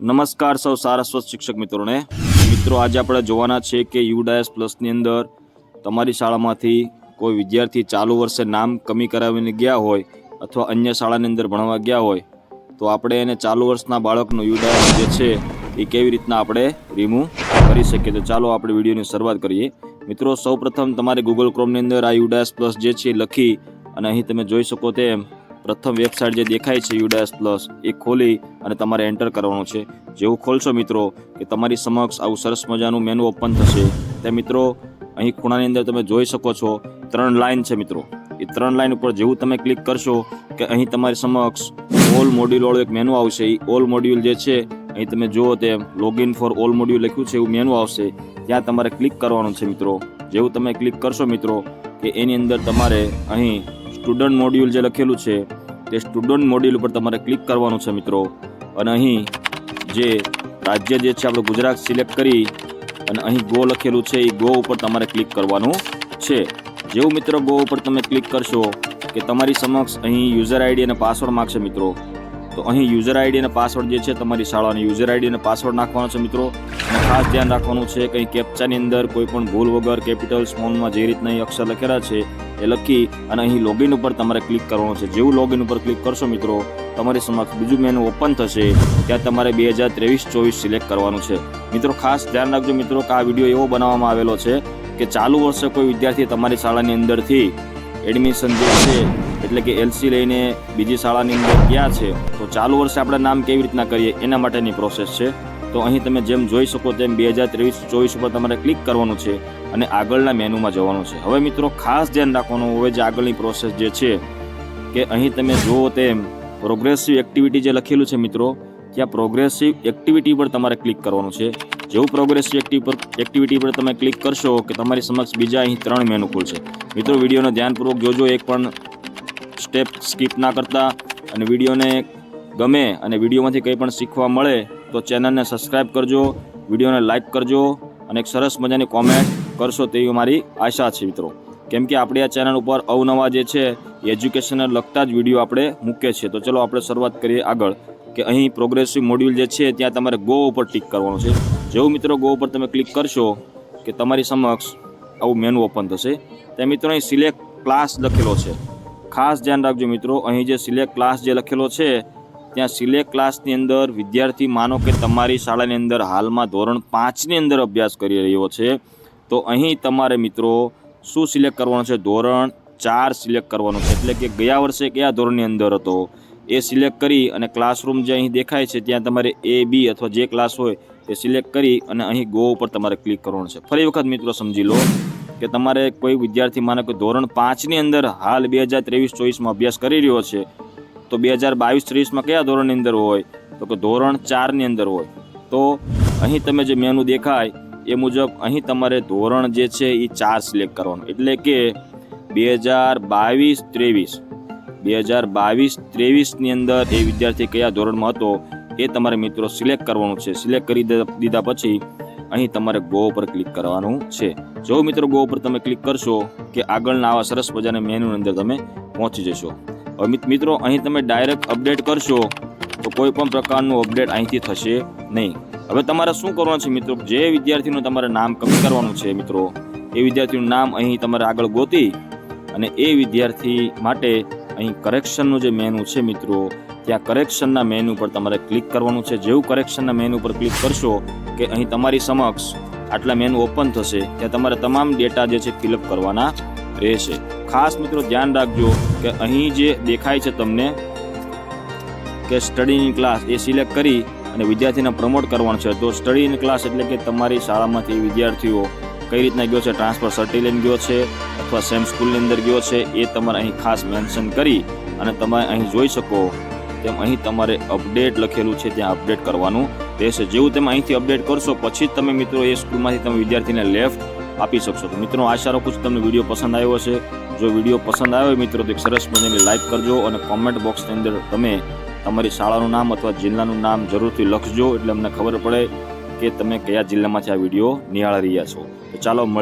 નમસ્કાર સૌ સારસ્વત શિક્ષક મિત્રોને। મિત્રો આજે આપણે જોવાના છે કે યુડાયસ પ્લસની અંદર તમારી શાળામાંથી કોઈ વિદ્યાર્થી ચાલુ વર્ષે નામ કમી કરાવીને ગયા હોય અથવા અન્ય શાળાની અંદર ભણવા ગયા હોય તો આપણે એને ચાલુ વર્ષના બાળકનું યુડાયસ જે છે એ કેવી રીતના આપણે રિમૂવ કરી શકીએ। તો ચાલો આપણે વિડીયોની શરૂઆત કરીએ। મિત્રો સૌપ્રથમ તમારે ગૂગલ ક્રોમની અંદર આ યુડાયસ પ્લસ જે છે લખી અને અહીં તમે જોઈ શકો તેમ પ્રથમ વેબસાઇટ જે દેખાય છે યુડાયસ પ્લસ એ ખોલી અને તમારે એન્ટર કરવાનું છે। જેવું ખોલશો મિત્રો કે તમારી સમક્ષ આવું સરસ મજાનું મેનુ ઓપન થશે। તે મિત્રો અહીં ખૂણાની અંદર તમે જોઈ શકો છો 3 લાઇન છે મિત્રો। એ 3 લાઇન ઉપર જેવું તમે ક્લિક કરશો કે અહીં તમારી સમક્ષ ઓલ મોડ્યુલ વાળું એક મેનુ આવશે। એ ઓલ મોડ્યુલ જે છે અહીં તમે જુઓ તેમ લોગિન ફોર ઓલ મોડ્યુલ લખ્યું છે એવું મેનુ આવશે। ત્યાં તમારે ક્લિક કરવાનું છે મિત્રો। જેવું તમે ક્લિક કરશો મિત્રો કે એની અંદર તમારે અહીં સ્ટુડન્ટ મોડ્યુલ જે લખેલું છે તે સ્ટુડન્ટ મોડ્યુલ ઉપર તમારે ક્લિક કરવાનું છે મિત્રો। અને અહીં જે રાજ્ય જે છે આપણે ગુજરાત સિલેક્ટ કરી અને અહીં ગો લખેલું છે એ ગો ઉપર તમારે ક્લિક કરવાનું છે। જેવું મિત્રો ગો ઉપર તમે ક્લિક કરશો કે તમારી સમક્ષ અહીં યુઝર આઈડી અને પાસવર્ડ માગશે મિત્રો। તો અહીં યુઝર આઈડી અને પાસવર્ડ જે છે તમારી શાળાની યુઝર આઈડી અને પાસવર્ડ નાખવાનો છે મિત્રો। અને ખાસ ધ્યાન રાખવાનું છે કે કેપ્ચાની અંદર કોઈ પણ ભૂલ વગર કેપિટલ સ્મોલમાં જે રીતના અહીં અક્ષર લખેલા છે એ લખી અને અહીં લોગિન ઉપર તમારે ક્લિક કરવાનું છે। જેવું લોગિન ઉપર ક્લિક કરશો મિત્રો તમારી સમક્ષ બીજું મેનુ ઓપન થશે। ત્યાં તમારે 2023-24 સિલેક્ટ કરવાનું છે। મિત્રો ખાસ ધ્યાન રાખજો મિત્રો કે આ વિડીયો એવો બનાવવામાં આવેલો છે કે ચાલુ વર્ષે કોઈ વિદ્યાર્થી તમારી શાળાની અંદરથી એડમિશન જે છે એટલે કે એલસી લઈને બીજી શાળાની અંદર ગયા છે તો ચાલુ વર્ષે આપણે નામ કેવી રીતના કરીએ એના માટેની પ્રોસેસ છે। તો અહીં તમે જેમ જોઈ શકો તેમ 2023-24 ઉપર તમારે ક્લિક કરવાનું છે અને આગળના મેનુમાં જવાનું છે। હવે મિત્રો ખાસ ધ્યાન રાખવાનું હવે જે આગળની પ્રોસેસ જે છે કે અહીં તમે જુઓ તેમ પ્રોગ્રેસિવ એક્ટિવિટી જે લખેલું છે મિત્રો ત્યાં પ્રોગ્રેસિવ એક્ટિવિટી પર તમારે ક્લિક કરવાનું છે। જેવું પ્રોગ્રેસિવ એક્ટિવિટી પર તમે ક્લિક કરશો કે તમારી સમક્ષ બીજા અહીં 3 મેનુ ખુલશે। મિત્રો વિડીયોને ધ્યાનપૂર્વક જોજો, એક પણ સ્ટેપ સ્કીપ ના કરતા, અને વિડીયોને ગમે અને વિડીયોમાંથી કંઈ પણ શીખવા મળે તો ચેનલને સબસ્ક્રાઈબ કરજો, વિડીયોને લાઇક કરજો અને એક સરસ મજાની કોમેન્ટ કરશો તેવી મારી આશા છે મિત્રો। કેમ કે આપણી આ ચેનલ ઉપર અવનવા જે છે એજ્યુકેશનને લગતા જ વિડીયો આપણે મૂકીએ છીએ। તો ચલો આપણે શરૂઆત કરીએ આગળ કે અહીં પ્રોગ્રેસિવ મોડ્યુલ જે છે ત્યાં તમારે ગો ઉપર ટિક કરવાનું છે। જેવું મિત્રો ગો ઉપર તમે ક્લિક કરશો કે તમારી સમક્ષ આવું મેનુ ઓપન થશે। ત્યાં મિત્રો અહીં સિલેક્ટ ક્લાસ લખેલો છે। ખાસ ધ્યાન રાખજો મિત્રો અહીં જે સિલેક્ટ ક્લાસ જે લખેલો છે ત્યાં સિલેક્ટ ક્લાસની અંદર વિદ્યાર્થી માનો કે તમારી શાળાની અંદર હાલમાં ધોરણ 5ની અંદર અભ્યાસ કરી રહ્યો છે તો અહીં તમારે મિત્રો શું સિલેક્ટ કરવાનું છે? ધોરણ 4 સિલેક્ટ કરવાનું છે। એટલે કે ગયા વર્ષે કયા ધોરણની અંદર હતો એ સિલેક્ટ કરી અને ક્લાસરૂમ જે અહીં દેખાય છે ત્યાં તમારે A, B અથવા જે ક્લાસ હોય તે સિલેક્ટ કરી અને અહીં ગો ઉપર તમારે ક્લિક કરવાનું છે। ફરી વખત મિત્રો સમજી લો કે તમારે કોઈ વિદ્યાર્થી માનો કે ધોરણ 5ની અંદર હાલ 2023-24માં અભ્યાસ કરી રહ્યો છે તો 2022-23માં કયા ધોરણની અંદર હોય તો કે ધોરણ 4ની અંદર હોય। તો અહીં તમે જે મેનુ દેખાય એ મુજબ અહીં તમારે ધોરણ જે છે એ 4 સિલેક્ટ કરવાનું। એટલે કે 2022-23ની અંદર એ વિદ્યાર્થી કયા ધોરણમાં હતો એ તમારે મિત્રો સિલેક્ટ કરવાનું છે। સિલેક્ટ કરી દીધા પછી અહીં તમારે ગો ઉપર ક્લિક કરવાનું છે। જો મિત્રો ગો ઉપર તમે ક્લિક કરશો કે આગળના આવા સરસ મજાના મેનુની અંદર તમે પહોંચી જશો। હવે મિત્રો અહીં તમે ડાયરેક્ટ અપડેટ કરશો તો કોઈ પણ પ્રકારનું અપડેટ અહીંથી થશે નહીં। હવે તમારે શું કરવાનું છે મિત્રો, જે વિદ્યાર્થીનું તમારે નામ કમી કરવાનું છે મિત્રો એ વિદ્યાર્થીનું નામ અહીં તમારે આગળ ગોતી અને એ વિદ્યાર્થી માટે અહીં કરેક્શનનું જે મેનુ છે મિત્રો ત્યાં કરેક્શનના મેનુ પર તમારે ક્લિક કરવાનું છે। જેવું કરેક્શનના મેનુ પર ક્લિક કરશો કે અહીં તમારી સમક્ષ આટલા મેનુ ઓપન થશે ત્યાં તમારે તમામ ડેટા જે છે ફિલઅપ કરવાના રહેશે। ખાસ મિત્રો ધ્યાન રાખજો કે અહીં જે દેખાય છે તમને કે study in class A select કરી અને વિદ્યાર્થીને પ્રમોટ કરવાનું છે। તો સ્ટડી ઇન ક્લાસ એટલે કે તમારી શાળામાંથી વિદ્યાર્થીઓ કઈ રીતના ગયો છે, ટ્રાન્સફર સર્ટી લઈને ગયો છે અથવા સેમ સ્કૂલની અંદર ગયો છે એ તમારે અહીં ખાસ મેન્શન કરી અને તમે અહીં જોઈ શકો તેમ અહીં તમારે અપડેટ લખેલું છે ત્યાં અપડેટ કરવાનું રહેશે। જેવું તમે અહીંથી અપડેટ કરશો પછી જ તમે મિત્રો એ સ્કૂલમાંથી તમે વિદ્યાર્થીને લેફ્ટ આપી શકશો। તો મિત્રો આશા રાખું છું તમને વિડીયો પસંદ આવ્યો હશે। જો વિડીયો પસંદ આવ્યો મિત્રો તો એક સરસ મજાની લાઇક કરજો અને કોમેન્ટ બોક્સની અંદર તમે તમારી શાળાનું નામ અથવા જિલ્લાનું નામ જરૂરથી લખજો એટલે અમને ખબર પડે કે તમે કયા જિલ્લામાંથી આ વિડીયો નિહાળી રહ્યા છો। તો ચાલો મળીએ।